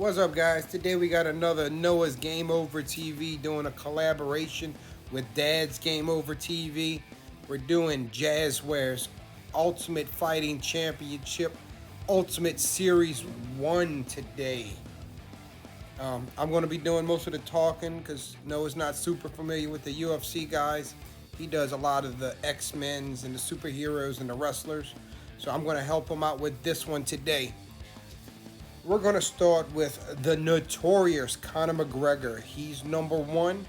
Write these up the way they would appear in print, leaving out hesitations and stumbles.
What's up, guys? Today we got another Noah's Game Over TV doing a collaboration with Dad's Game Over TV. We're doing Jazwares Ultimate Fighting Championship Ultimate Series 1 today. I'm going to be doing most of the talking because Noah's not super familiar with the UFC guys. He does a lot of the X-Men's and the superheroes and the wrestlers. So I'm going to help him out with this one today. We're going to start with the notorious Conor McGregor. He's number 1.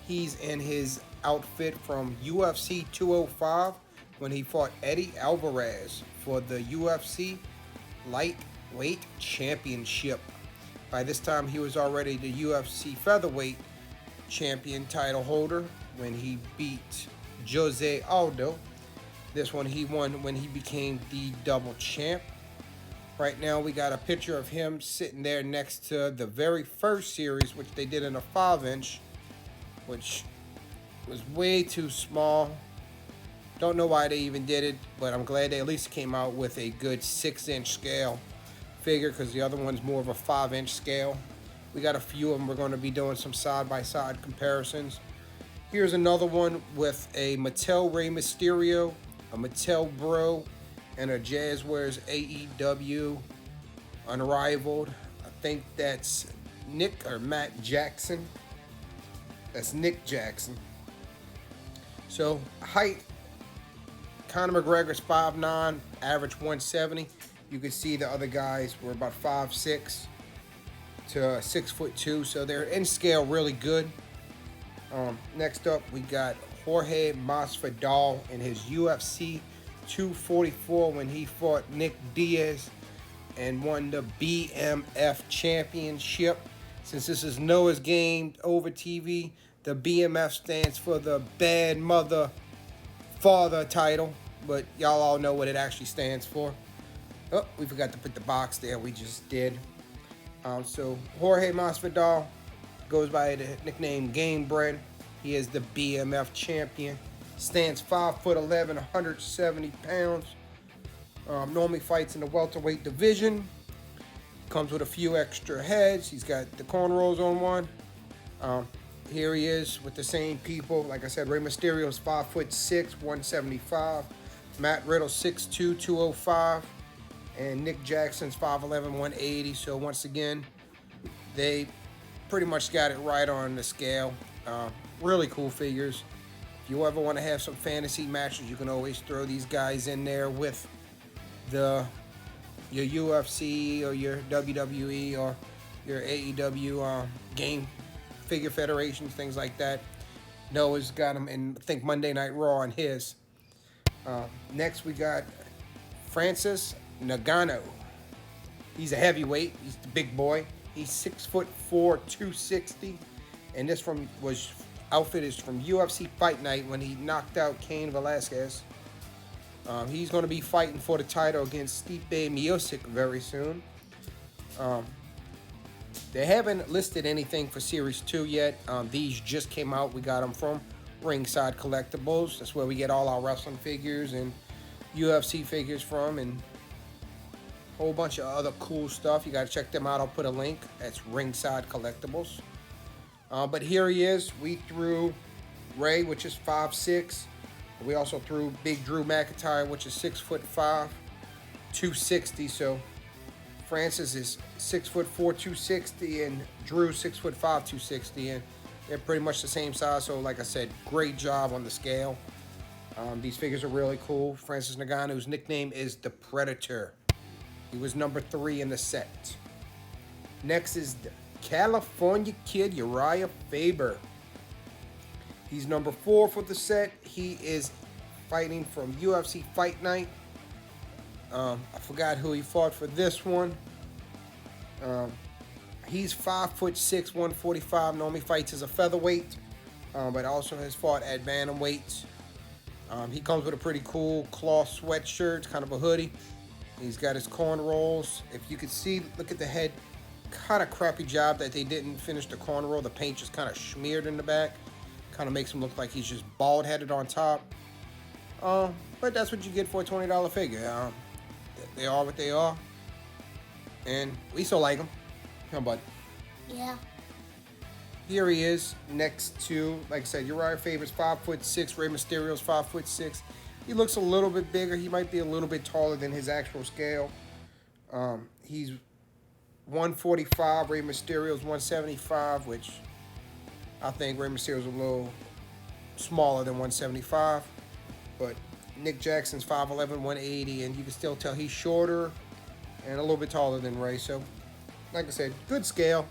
He's in his outfit from UFC 205 when he fought Eddie Alvarez for the UFC Lightweight Championship. By this time, he was already the UFC Featherweight Champion title holder when he beat Jose Aldo. This one he won when he became the double champ. Right now we got a picture of him sitting there next to the very first series, which they did in a 5-inch, which was way too small. Don't know why they even did it, but I'm glad they at least came out with a good 6-inch scale figure, because the other one's more of a 5-inch scale. We got a few of them. We're going to be doing some side-by-side comparisons. Here's another one with a Mattel Rey Mysterio, a Mattel Bro, and a Jazwares AEW Unrivaled. I think that's Nick or Matt Jackson. That's Nick Jackson. So height, Conor McGregor's 5'9", average 170. You can see the other guys were about 5'6" to 6'2", so they're in scale really good. Next up, we got Jorge Masvidal in his UFC 244 when he fought Nick Diaz and won the BMF Championship. Since this is Noah's Game Over TV, the BMF stands for the Bad Mother Father title, but y'all all know what it actually stands for. Oh, we forgot to put the box there. We just did. So Jorge Masvidal goes by the nickname Game Bread. He is the BMF champion. Stands 5'11", 170 pounds. Normally fights in the welterweight division. Comes with a few extra heads. He's got the cornrows on one. Here he is with the same people. Like I said, Rey Mysterio's 5'6", 175. Matt Riddle's 6'2", 205. And Nick Jackson's 5'11", 180. So once again, they pretty much got it right on the scale. Really cool figures. If you ever want to have some fantasy matches, you can always throw these guys in there with your UFC or your WWE or your AEW game figure federations, things like that. Noah's got them in, I think, Monday Night Raw on his. Next, we got Francis Ngannou. He's a heavyweight. He's the big boy. He's 6'4", 260, and this outfit is from UFC Fight Night when he knocked out Cain Velasquez. He's going to be fighting for the title against Stipe Miocic very soon. They haven't listed anything for Series 2 yet. These just came out. We got them from Ringside Collectibles. That's where we get all our wrestling figures and UFC figures from, and a whole bunch of other cool stuff. You got to check them out. I'll put a link. That's Ringside Collectibles. But here he is. We threw Ray, which is 5'6". We also threw Big Drew McIntyre, which is 6'5", 260. So Francis is 6'4", 260, and Drew 6'5", 260, and they're pretty much the same size. So like I said, great job on the scale. These figures are really cool. Francis Ngannou's nickname is the Predator. He was number 3 in the set. Next is the California Kid Uriah Faber. He's number 4 for the set. He is fighting from UFC Fight Night. I forgot who he fought for this one. He's 5'6", 145. Normally fights as a featherweight, but also has fought at bantamweight. He comes with a pretty cool cloth sweatshirt. It's kind of a hoodie. He's got his cornrows. If you could see, look at the head. Kind of crappy job that they didn't finish the cornrow. The paint just kind of smeared in the back. Kind of makes him look like he's just bald-headed on top. But that's what you get for a $20 figure. They are what they are. And we still like them. How about Yeah. here he is next to, like I said, Uriah Faber's 5'6", Rey Mysterio's 5'6". He looks a little bit bigger. He might be a little bit taller than his actual scale. He's 145. Rey Mysterio's 175, which I think Rey Mysterio's a little smaller than 175. But Nick Jackson's 5'11", 180, and you can still tell he's shorter and a little bit taller than Rey. So, like I said, good scale.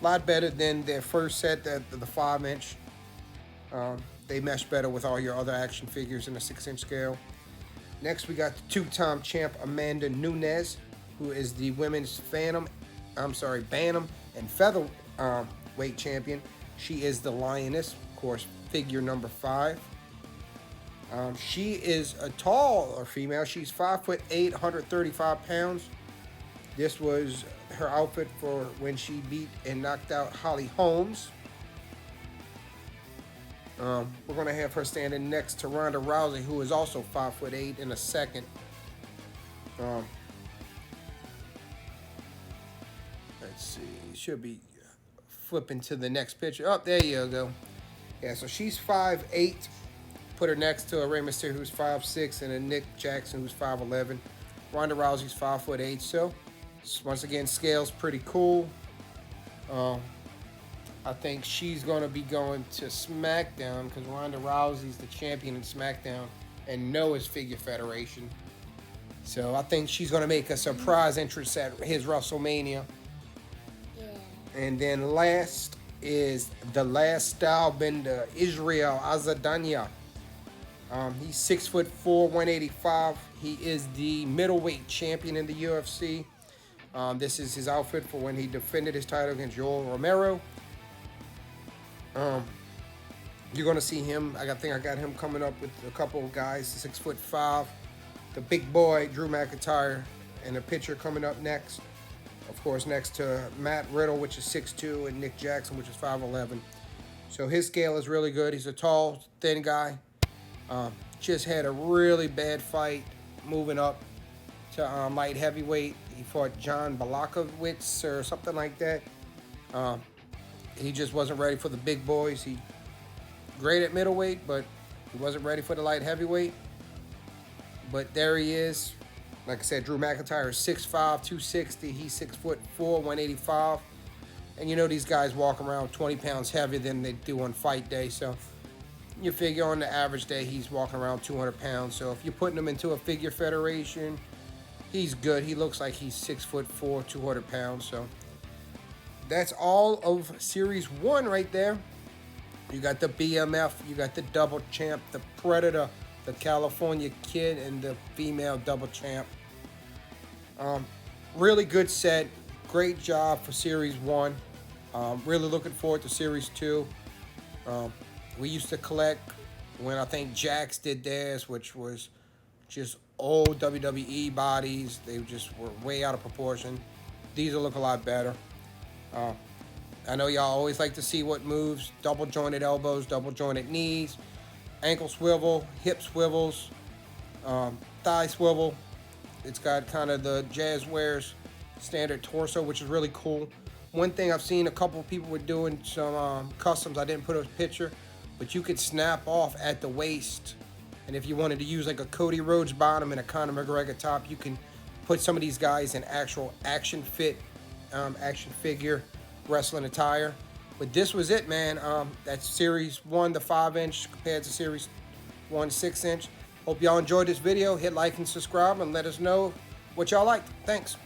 A lot better than their first set, the 5-inch. They mesh better with all your other action figures in the 6-inch scale. Next, we got the two-time champ Amanda Nunes, who is the women's bantam and feather weight champion. She is the Lioness, of course, figure number 5. She is a taller female. She's 5'8", 135 pounds. This was her outfit for when she beat and knocked out Holly Holmes. We're going to have her standing next to Ronda Rousey, who is also 5'8", in a second. Let's see. Should be flipping to the next picture. Oh, there you go. Yeah, so she's 5'8". Put her next to a Rey Mysterio, who's 5'6", and a Nick Jackson, who's 5'11". Ronda Rousey's 5'8". So, once again, scale's pretty cool. I think she's going to be going to SmackDown because Ronda Rousey's the champion in SmackDown and Noah's Figure Federation. So I think she's going to make a surprise entrance at his WrestleMania. Yeah. And then last is the last stylebender, Israel Adesanya. He's 6'4", 185. He is the middleweight champion in the UFC. This is his outfit for when he defended his title against Joel Romero. You're going to see him. I think I got him coming up with a couple of guys, 6'5". The big boy, Drew McIntyre, and a picture coming up next. Of course, next to Matt Riddle, which is 6'2", and Nick Jackson, which is 5'11". So his scale is really good. He's a tall, thin guy. Just had a really bad fight moving up to light heavyweight. He fought John Balakowicz or something like that. He just wasn't ready for the big boys. He great at middleweight, but he wasn't ready for the light heavyweight. But there he is. Like I said, Drew McIntyre is 6'5", 260. He's 6'4", 185. And you know these guys walk around 20 pounds heavier than they do on fight day. So you figure on the average day, he's walking around 200 pounds. So if you're putting him into a figure federation, he's good. He looks like he's 6'4", 200 pounds. So that's all of Series 1 right there. You got the BMF, you got the double champ, the Predator, the California Kid, and the female double champ. Really good set. Great job for Series 1. Really looking forward to Series 2. We used to collect when I think Jax did theirs, which was just old WWE bodies. They just were way out of proportion. These will look a lot better. I know y'all always like to see what moves. Double jointed elbows, double jointed knees, ankle swivel, hip swivels, thigh swivel. It's got kind of the Jazwares standard torso, which is really cool. One thing I've seen a couple of people were doing some customs. I didn't put a picture, but you could snap off at the waist. And if you wanted to use like a Cody Rhodes bottom and a Conor McGregor top, you can put some of these guys in actual action figure wrestling attire. But this was it, man. That's Series 1, the 5-inch, compared to Series 1, 6-inch. Hope y'all enjoyed this video. Hit like and subscribe and let us know what y'all like. Thanks.